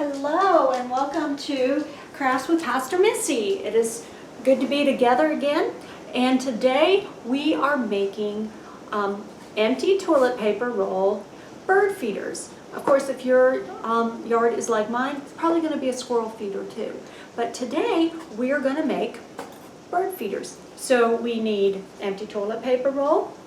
Hello and welcome to Crafts with Pastor Missy. It is good to be together again, and today we are making empty toilet paper roll bird feeders. Of course, if your yard is like mine, it's probably going to be a squirrel feeder too. But today we are going to make bird feeders. So we need empty toilet paper roll,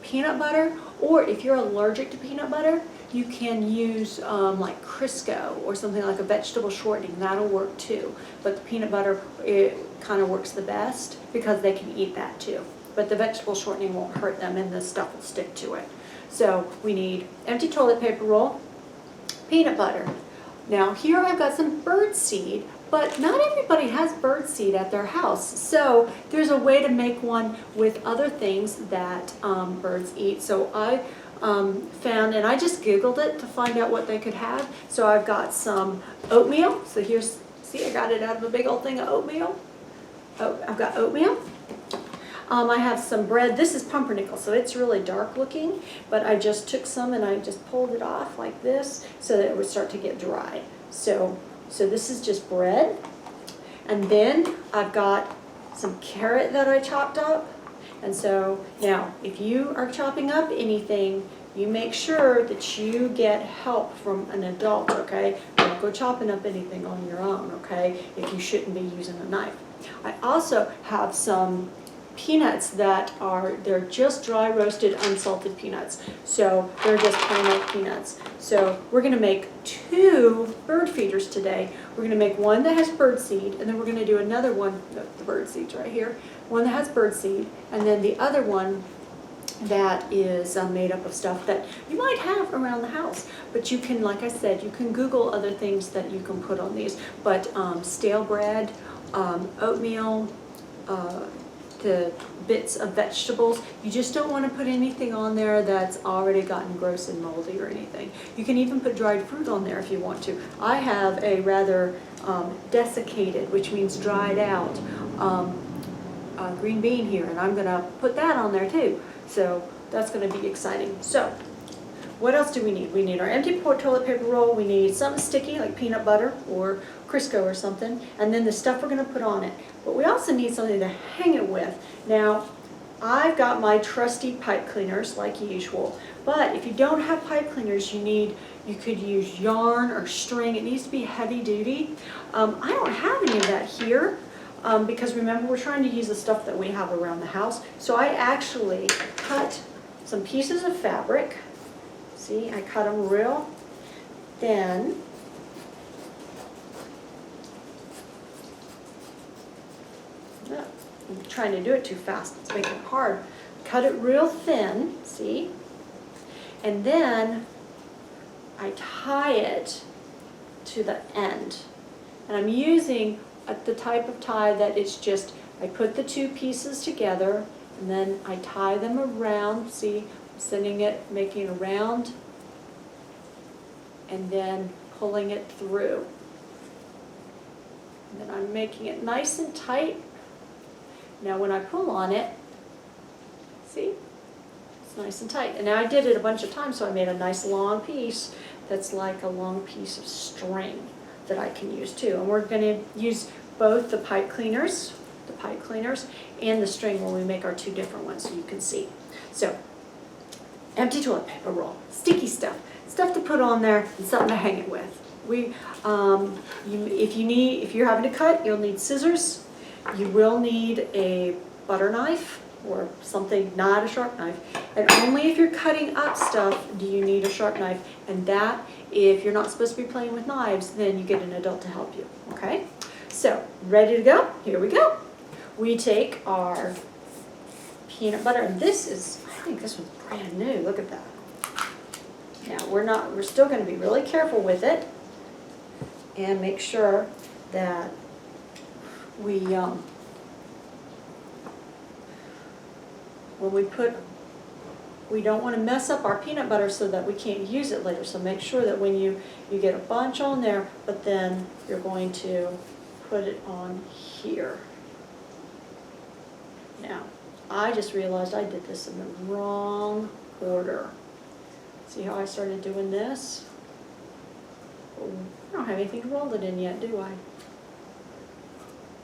peanut butter, or if you're allergic to peanut butter, you can use like Crisco or something like a vegetable shortening. That'll work too. But the peanut butter, it kind of works the best because they can eat that too. But the vegetable shortening won't hurt them and the stuff will stick to it. So we need empty toilet paper roll, peanut butter. Now here I've got some bird seed, but not everybody has bird seed at their house. So there's a way to make one with other things that birds eat. So I found, and I just Googled it to find out what they could have. So I've got some oatmeal. So here's, see, I got it out of a big old thing of oatmeal. Oh, I've got oatmeal. I have some bread. This is pumpernickel, so it's really dark looking, but I just took some and I just pulled it off like this so that it would start to get dry. So this is just bread. And then I've got some carrot that I chopped up. And so now, if you are chopping up anything, you make sure that you get help from an adult, okay? Don't go chopping up anything on your own, okay? If you shouldn't be using a knife. I also have some peanuts that they're just dry roasted unsalted peanuts. So they're just plain old peanuts. So we're gonna make 2 bird feeders today. We're gonna make one that has bird seed, and then we're gonna do another one, the bird seed's right here, one that has bird seed, and then the other one that is made up of stuff that you might have around the house. But you can, like I said, you can Google other things that you can put on these. But stale bread, oatmeal, the bits of vegetables. You just don't want to put anything on there that's already gotten gross and moldy or anything. You can even put dried fruit on there if you want to. I have a rather desiccated, which means dried out, green bean here, and I'm going to put that on there too. So that's going to be exciting. So what else do we need? We need our empty toilet paper roll. We need something sticky like peanut butter or Crisco or something, and then the stuff we're going to put on it. But we also need something to hang it with. Now, I've got my trusty pipe cleaners like usual, but if you don't have pipe cleaners, you could use yarn or string. It needs to be heavy duty. I don't have any of that here because remember, we're trying to use the stuff that we have around the house. So I actually cut some pieces of fabric. See, I cut them real thin. I'm trying to do it too fast. It's making it hard. Cut it real thin, see? And then I tie it to the end. And I'm using the type of tie that it's just, I put the 2 pieces together and then I tie them around. See, I'm sending it, making a round, and then pulling it through. And then I'm making it nice and tight. Now when I pull on it, see, it's nice and tight. And now I did it a bunch of times, so I made a nice long piece that's like a long piece of string that I can use too. And we're going to use both the pipe cleaners and the string when we make our 2 different ones so you can see. So, empty toilet paper roll, sticky stuff to put on there and something to hang it with. If you're having to cut, you'll need scissors. You will need a butter knife or something, not a sharp knife. And only if you're cutting up stuff do you need a sharp knife. And that, if you're not supposed to be playing with knives, then you get an adult to help you, okay? So, ready to go? Here we go. We take our peanut butter, and this is, I think this was brand new, look at that. Now, we're still going to be really careful with it and make sure that we, when we put, we don't want to mess up our peanut butter so that we can't use it later. So make sure that when you get a bunch on there, but then you're going to put it on here. Now, I just realized I did this in the wrong order. See how I started doing this? I don't have anything to roll it in yet, do I?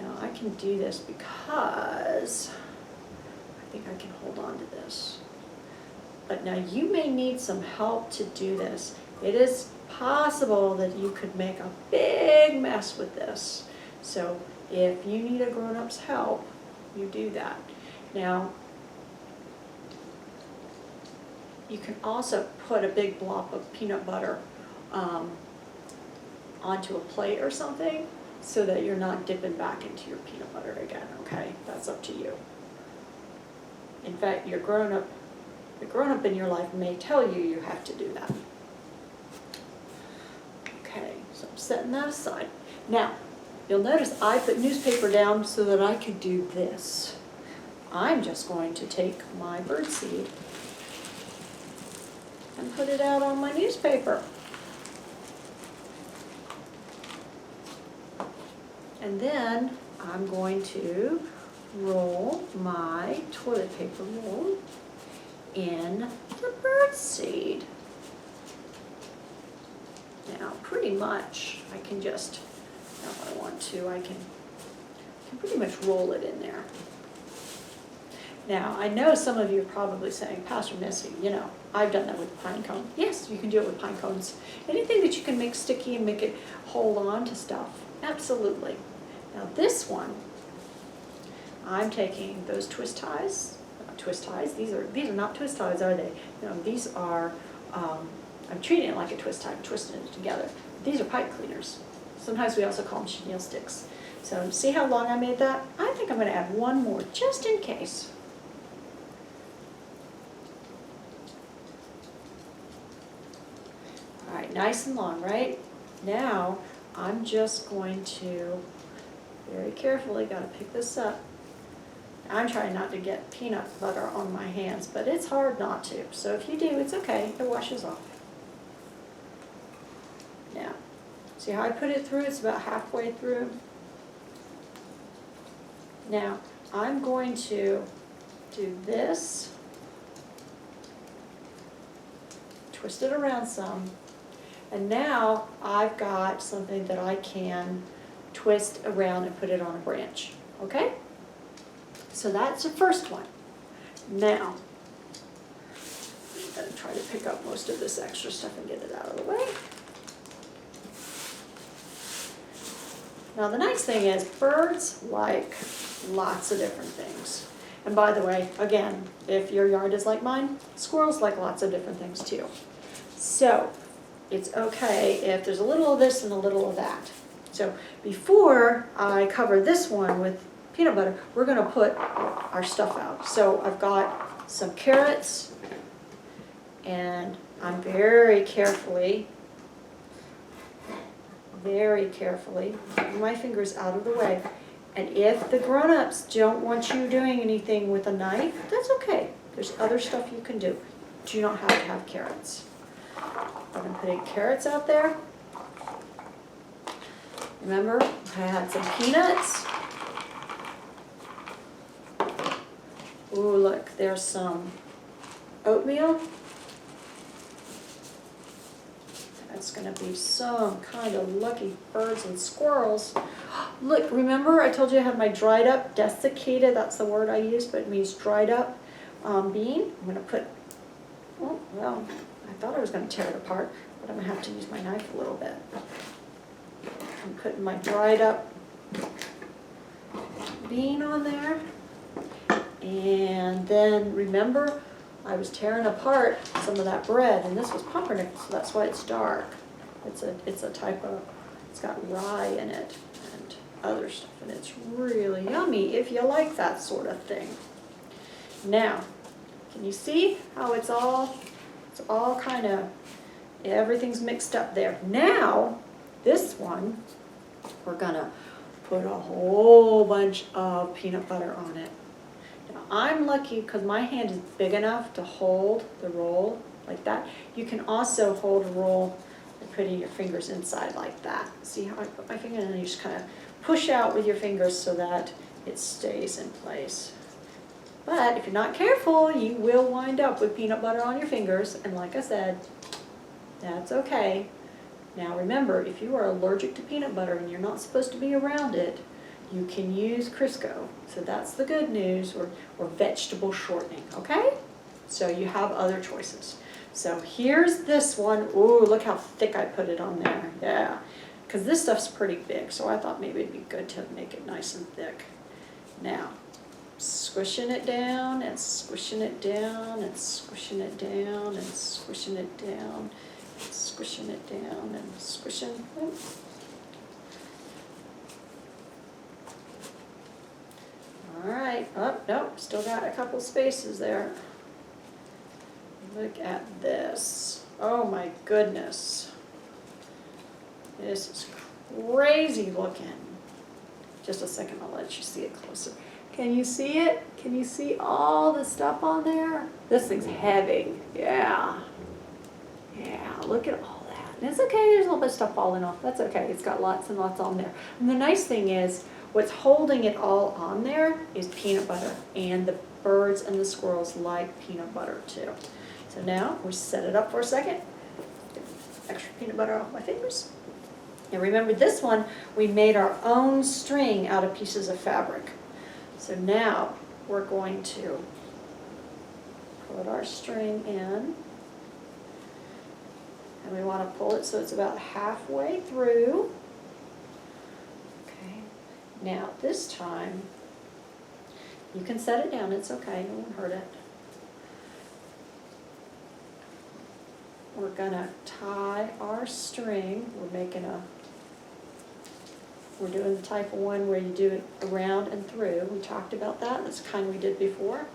Now I can do this because I think I can hold on to this. But now you may need some help to do this. It is possible that you could make a big mess with this. So if you need a grown-up's help, you do that. Now, you can also put a big blob of peanut butter onto a plate or something so that you're not dipping back into your peanut butter again, okay? That's up to you. In fact, the grown-up in your life may tell you you have to do that. Okay, so I'm setting that aside. Now, you'll notice I put newspaper down so that I could do this. I'm just going to take my birdseed and put it out on my newspaper. And then I'm going to roll my toilet paper roll in the birdseed. Now, pretty much, I can just, if I want to, I can pretty much roll it in there. Now, I know some of you are probably saying, Pastor Missy, you know, I've done that with pine cone. Yes, you can do it with pine cones. Anything that you can make sticky and make it hold on to stuff, absolutely. Now this one, I'm taking those twist ties, these are not twist ties, are they? No, these are, I'm treating it like a twist tie, I'm twisting it together. These are pipe cleaners. Sometimes we also call them chenille sticks. So see how long I made that? I think I'm going to add one more just in case. All right, nice and long, right? Now I'm just going to very carefully, got to pick this up. I'm trying not to get peanut butter on my hands, but it's hard not to. So if you do, it's okay, it washes off. Now, see how I put it through? It's about halfway through. Now, I'm going to do this, twist it around some, and now I've got something that I can twist around and put it on a branch, okay? So that's the first one. Now, I'm going to try to pick up most of this extra stuff and get it out of the way. Now the nice thing is birds like lots of different things. And by the way, again, if your yard is like mine, squirrels like lots of different things too. So it's okay if there's a little of this and a little of that. So before I cover this one with peanut butter, we're going to put our stuff out. So I've got some carrots, and I'm very carefully getting my fingers out of the way. And if the grown-ups don't want you doing anything with a knife, that's okay. There's other stuff you can do. Do not have to have carrots. I'm putting carrots out there. Remember, I had some peanuts. Ooh, look, there's some oatmeal. That's going to be some kind of lucky birds and squirrels. Look, remember I told you I had my dried up, desiccated, that's the word I used, but it means dried up bean. I'm going to put, oh, well, I thought I was going to tear it apart, but I'm going to have to use my knife a little bit. I'm putting my dried up bean on there. And then remember, I was tearing apart some of that bread, and this was pumpernickel, so that's why it's dark. It's a type of, it's got rye in it and other stuff, and it's really yummy if you like that sort of thing. Now, can you see how it's all kind of, everything's mixed up there. Now, this one, we're gonna put a whole bunch of peanut butter on it. I'm lucky because my hand is big enough to hold the roll like that. You can also hold a roll and putting your fingers inside like that. See how I put my finger in, and you just kind of push out with your fingers so that it stays in place. But if you're not careful, you will wind up with peanut butter on your fingers, and like I said, that's okay. Now remember, if you are allergic to peanut butter and you're not supposed to be around it, you can use Crisco. So that's the good news, or vegetable shortening, okay? So you have other choices. So here's this one. Ooh, look how thick I put it on there. Yeah, because this stuff's pretty big, so I thought maybe it'd be good to make it nice and thick. Now, squishing it down and squishing it down and squishing it down and squishing it down and squishing it down and squishing. All right. Oh, nope, still got a couple spaces there. Look at this. Oh my goodness. This is crazy looking. Just a second, I'll let you see it closer. Can you see it? Can you see all the stuff on there? This thing's heavy. Yeah. Yeah, look at all that. And it's okay, there's a little bit of stuff falling off. That's okay, it's got lots and lots on there. And the nice thing is, what's holding it all on there is peanut butter. And the birds and the squirrels like peanut butter too. So now, we set it up for a second. Get extra peanut butter off my fingers. And remember this one, we made our own string out of pieces of fabric. So now we're going to put our string in, and we want to pull it so it's about halfway through. Okay, now this time, you can set it down, it's okay, it won't hurt it. We're gonna tie our string, we're doing the type of one where you do it around and through. We talked about that. That's the kind we did before.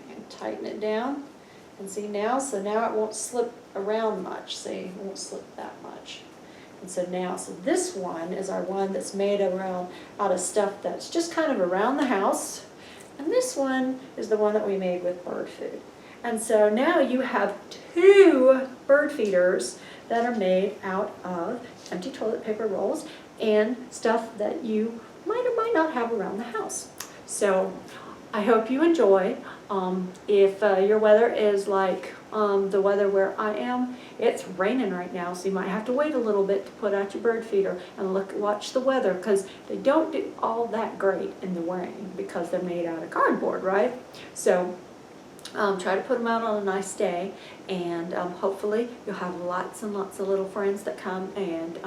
And tighten it down. And see now, so now it won't slip around much. See, it won't slip that much. And so now, so this one is our one that's made out of stuff that's just kind of around the house. And this one is the one that we made with bird food. And so now you have 2 bird feeders that are made out of empty toilet paper rolls and stuff that you might or might not have around the house. So I hope you enjoy. If your weather is like the weather where I am, it's raining right now, so you might have to wait a little bit to put out your bird feeder and watch the weather, because they don't do all that great in the rain because they're made out of cardboard, right? So try to put them out on a nice day, and hopefully you'll have lots and lots of little friends that come and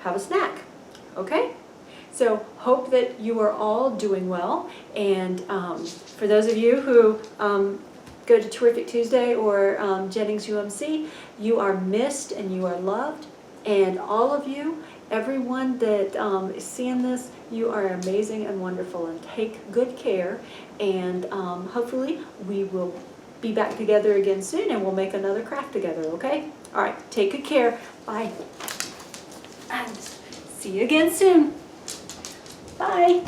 have a snack, okay? So hope that you are all doing well, and for those of you who go to Terrific Tuesday or Jennings UMC, you are missed and you are loved, and all of you, everyone that is seeing this, you are amazing and wonderful, and take good care, and hopefully we will be back together again soon, and we'll make another craft together, okay? All right, take good care. Bye. And see you again soon. Bye.